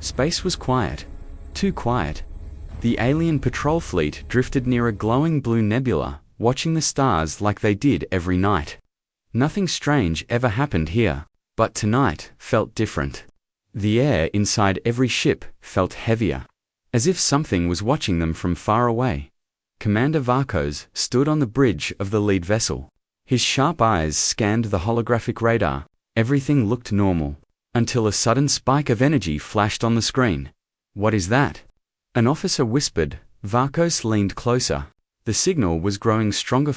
Space was quiet. Too quiet. The alien patrol fleet drifted near a glowing blue nebula, watching the stars like they did every night. Nothing strange ever happened here, but tonight felt different. The air inside every ship felt heavier, as if something was watching them from far away. Commander Varkos stood on the bridge of the lead vessel. His sharp eyes scanned the holographic radar. Everything looked normal, until a sudden spike of energy flashed on the screen. "What is that?" An officer whispered. Varkos leaned closer. The signal was growing stronger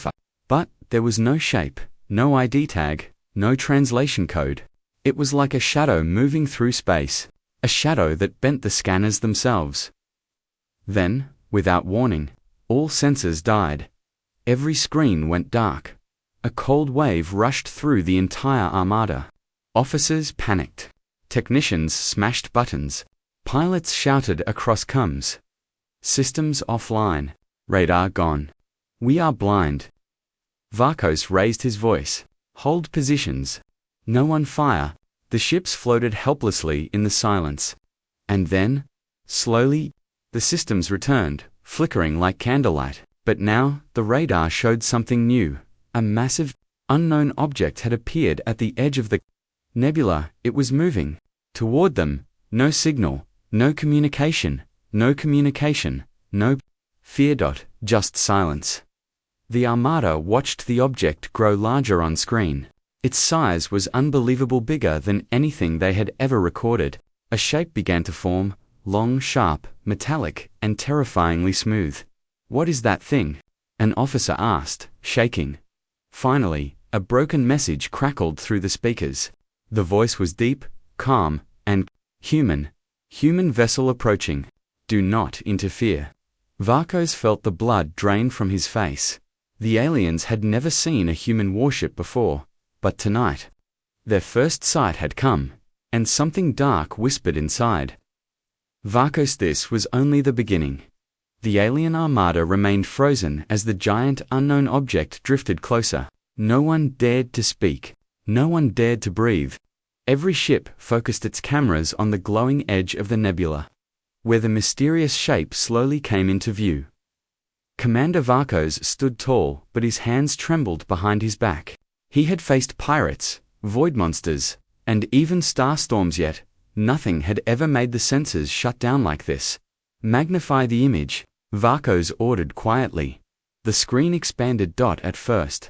but there was no shape, no ID tag, no translation code. It was like a shadow moving through space, a shadow that bent the scanners themselves. Then, without warning, all sensors died. Every screen went dark. A cold wave rushed through the entire armada. Officers panicked. Technicians smashed buttons. Pilots shouted across comms. "Systems offline. Radar gone. We are blind." Varkos raised his voice. "Hold positions. No one fire." The ships floated helplessly in the silence. And then, slowly, the systems returned, flickering like candlelight. But now, the radar showed something new. A massive, unknown object had appeared at the edge of the nebula. It was moving toward them. No signal, no communication, no fear. Just silence. The armada watched the object grow larger on screen. Its size was unbelievable, bigger than anything they had ever recorded. A shape began to form, long, sharp, metallic, and terrifyingly smooth. "What is that thing?" an officer asked, shaking. Finally, a broken message crackled through the speakers. The voice was deep, calm, and human. "Human vessel approaching. Do not interfere." Varkos felt the blood drain from his face. The aliens had never seen a human warship before, but tonight, their first sight had come, and something dark whispered inside. Varkos, this was only the beginning. The alien armada remained frozen as the giant unknown object drifted closer. No one dared to speak. No one dared to breathe. Every ship focused its cameras on the glowing edge of the nebula, where the mysterious shape slowly came into view. Commander Varkos stood tall, but his hands trembled behind his back. He had faced pirates, void monsters, and even star storms, yet nothing had ever made the sensors shut down like this. "Magnify the image," Varkos ordered quietly. The screen expanded. At first,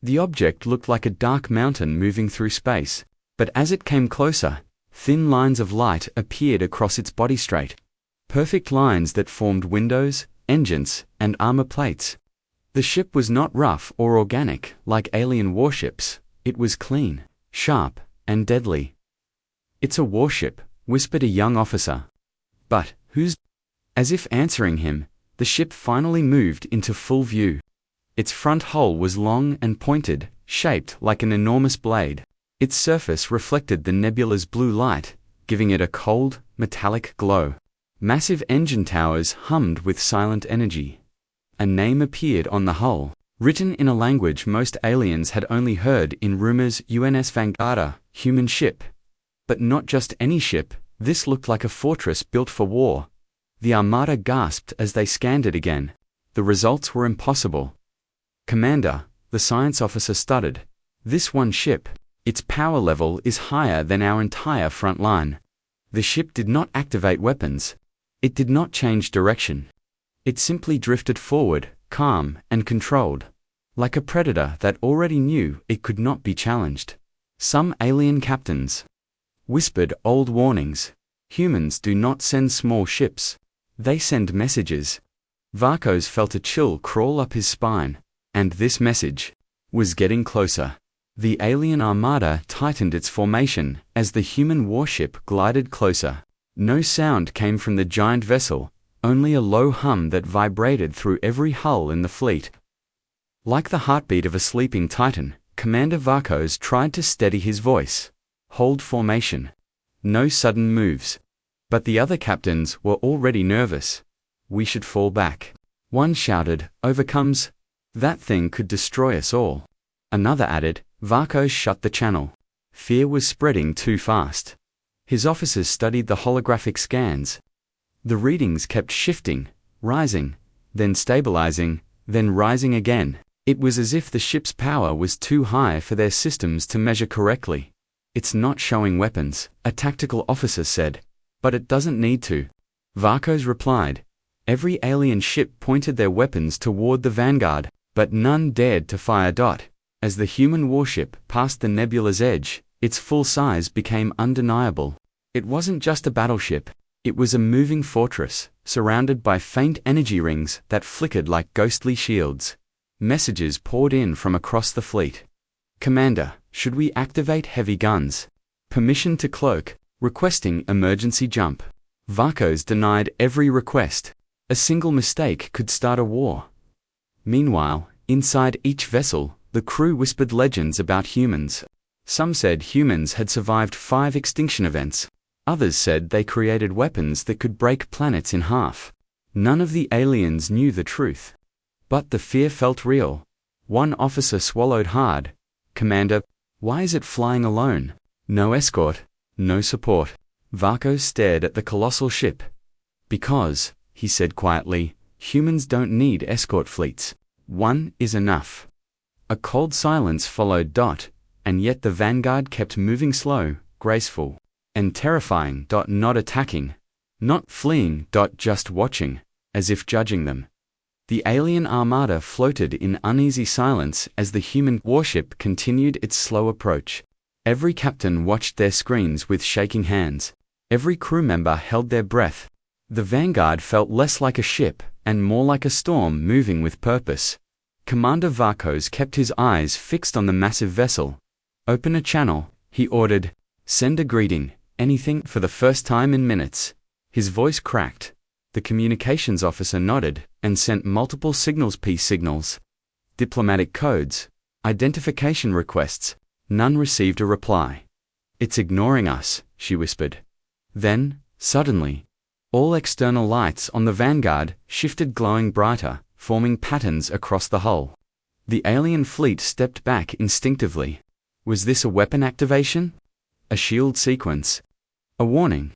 the object looked like a dark mountain moving through space, but as it came closer, thin lines of light appeared across its body, straight, perfect lines that formed windows, engines, and armor plates. The ship was not rough or organic like alien warships. It was clean, sharp, and deadly. "It's a warship," whispered a young officer. "But who's—" As if answering him, the ship finally moved into full view. Its front hull was long and pointed, shaped like an enormous blade. Its surface reflected the nebula's blue light, giving it a cold, metallic glow. Massive engine towers hummed with silent energy. A name appeared on the hull, written in a language most aliens had only heard in rumors: UNS Vanguard, human ship. But not just any ship. This looked like a fortress built for war. The armada gasped as they scanned it again. The results were impossible. "Commander," the science officer stuttered. "This one ship, its power level is higher than our entire front line." The ship did not activate weapons. It did not change direction. It simply drifted forward, calm and controlled, like a predator that already knew it could not be challenged. Some alien captains whispered old warnings. Humans do not send small ships. They send messages. Varkos felt a chill crawl up his spine, and this message was getting closer. The alien armada tightened its formation as the human warship glided closer. No sound came from the giant vessel, only a low hum that vibrated through every hull in the fleet. Like the heartbeat of a sleeping titan, Commander Varkos tried to steady his voice. "Hold formation. No sudden moves." But the other captains were already nervous. "We should fall back," one shouted. "Overcomes. That thing could destroy us all." Another added. Varkos shut the channel. Fear was spreading too fast. His officers studied the holographic scans. The readings kept shifting, rising, then stabilizing, then rising again. It was as if the ship's power was too high for their systems to measure correctly. "It's not showing weapons," a tactical officer said. "But it doesn't need to," Varkos replied. Every alien ship pointed their weapons toward the Vanguard, but none dared to fire. As the human warship passed the nebula's edge, its full size became undeniable. It wasn't just a battleship. It was a moving fortress, surrounded by faint energy rings that flickered like ghostly shields. Messages poured in from across the fleet. "Commander, should we activate heavy guns? Permission to cloak, requesting emergency jump." Varkos denied every request. A single mistake could start a war. Meanwhile, inside each vessel, the crew whispered legends about humans. Some said humans had survived 5 extinction events. Others said they created weapons that could break planets in half. None of the aliens knew the truth. But the fear felt real. One officer swallowed hard. "Commander, why is it flying alone? No escort, no support." Varkos stared at the colossal ship. "Because," he said quietly, "humans don't need escort fleets. One is enough." A cold silence followed. And yet the Vanguard kept moving slow, graceful, and terrifying. Not attacking, not fleeing. Just watching, as if judging them. The alien armada floated in uneasy silence as the human warship continued its slow approach. Every captain watched their screens with shaking hands. Every crew member held their breath. The Vanguard felt less like a ship and more like a storm moving with purpose. Commander Varkos kept his eyes fixed on the massive vessel. "Open a channel," he ordered. "Send a greeting, anything." For the first time in minutes, his voice cracked. The communications officer nodded and sent multiple signals. Diplomatic codes, identification requests. None received a reply. "It's ignoring us," she whispered. Then, suddenly, all external lights on the Vanguard shifted, glowing brighter, forming patterns across the hull. The alien fleet stepped back instinctively. Was this a weapon activation? A shield sequence? A warning?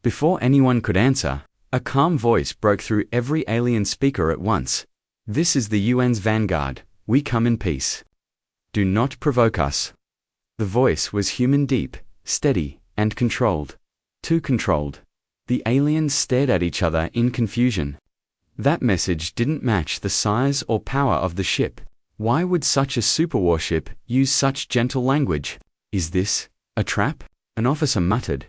Before anyone could answer, a calm voice broke through every alien speaker at once. "This is the UN's Vanguard. We come in peace. Do not provoke us." The voice was human, deep, steady, and controlled. Too controlled. The aliens stared at each other in confusion. That message didn't match the size or power of the ship. Why would such a superwarship use such gentle language? "Is this a trap?" an officer muttered.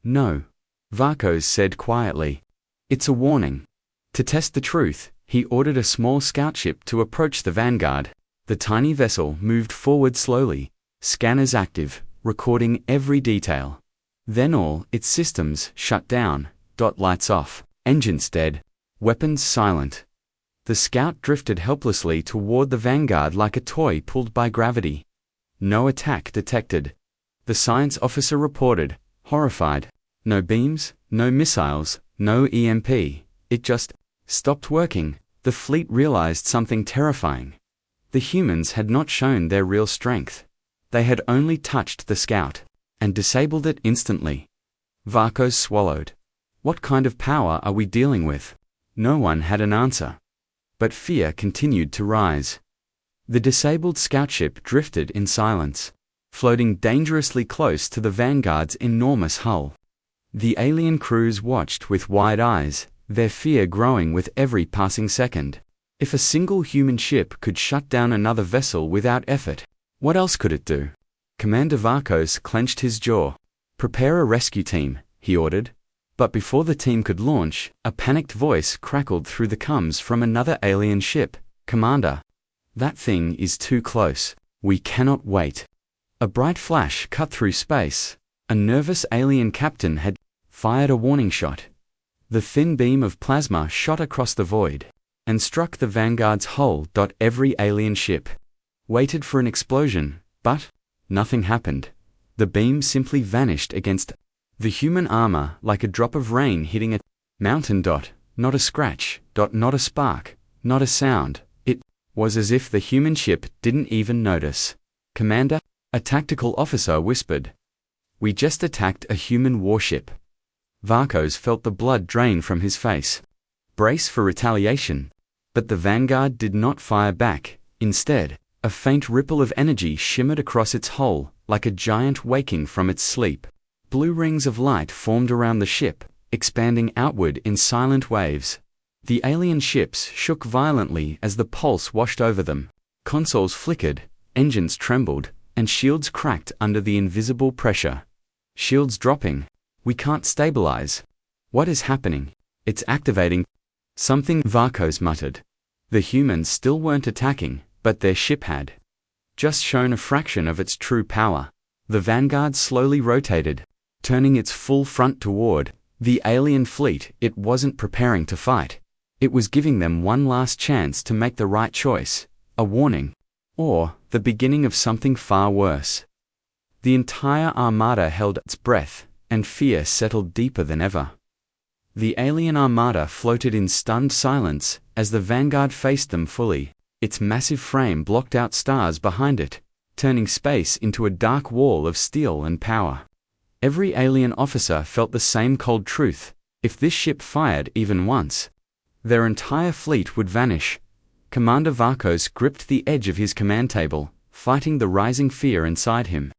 "No," Varkos said quietly. "It's a warning." To test the truth, he ordered a small scout ship to approach the Vanguard. The tiny vessel moved forward slowly, scanners active, recording every detail. Then all its systems shut down. Lights off, engines dead, weapons silent. The scout drifted helplessly toward the Vanguard like a toy pulled by gravity. "No attack detected," the science officer reported, horrified. "No beams, no missiles, no EMP. It just stopped working." The fleet realized something terrifying. The humans had not shown their real strength. They had only touched the scout and disabled it instantly. Varkos swallowed. What kind of power are we dealing with? No one had an answer. But fear continued to rise. The disabled scout ship drifted in silence, floating dangerously close to the Vanguard's enormous hull. The alien crews watched with wide eyes, their fear growing with every passing second. If a single human ship could shut down another vessel without effort, what else could it do? Commander Varkos clenched his jaw. "Prepare a rescue team," he ordered. But before the team could launch, a panicked voice crackled through the comms from another alien ship. "Commander, that thing is too close. We cannot wait." A bright flash cut through space. A nervous alien captain had fired a warning shot. The thin beam of plasma shot across the void and struck the Vanguard's hull. Every alien ship waited for an explosion, but nothing happened. The beam simply vanished against the human armor like a drop of rain hitting a mountain. Not a scratch. Not a spark. Not a sound. It was as if the human ship didn't even notice. "Commander," a tactical officer whispered. We just attacked a human warship. Varkos felt the blood drain from his face. Brace for retaliation. But the Vanguard did not fire back. Instead, a faint ripple of energy shimmered across its hull, like a giant waking from its sleep. Blue rings of light formed around the ship, expanding outward in silent waves. The alien ships shook violently as the pulse washed over them. Consoles flickered, engines trembled, and shields cracked under the invisible pressure. Shields dropping. We can't stabilize. What is happening? It's activating. Something, Varkos muttered. The humans still weren't attacking, but their ship had just shown a fraction of its true power. The Vanguard slowly rotated, turning its full front toward the alien fleet. It wasn't preparing to fight. It was giving them one last chance to make the right choice, a warning, or the beginning of something far worse. The entire armada held its breath, and fear settled deeper than ever. The alien armada floated in stunned silence as the Vanguard faced them fully. Its massive frame blocked out stars behind it, turning space into a dark wall of steel and power. Every alien officer felt the same cold truth: if this ship fired even once, their entire fleet would vanish. Commander Varkos gripped the edge of his command table, fighting the rising fear inside him.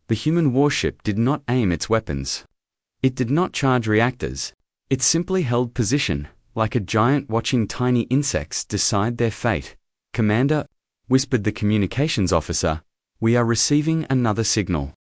The human warship did not aim its weapons. It did not charge reactors. It simply held position, like a giant watching tiny insects decide their fate. "Commander," whispered the communications officer, "we are receiving another signal."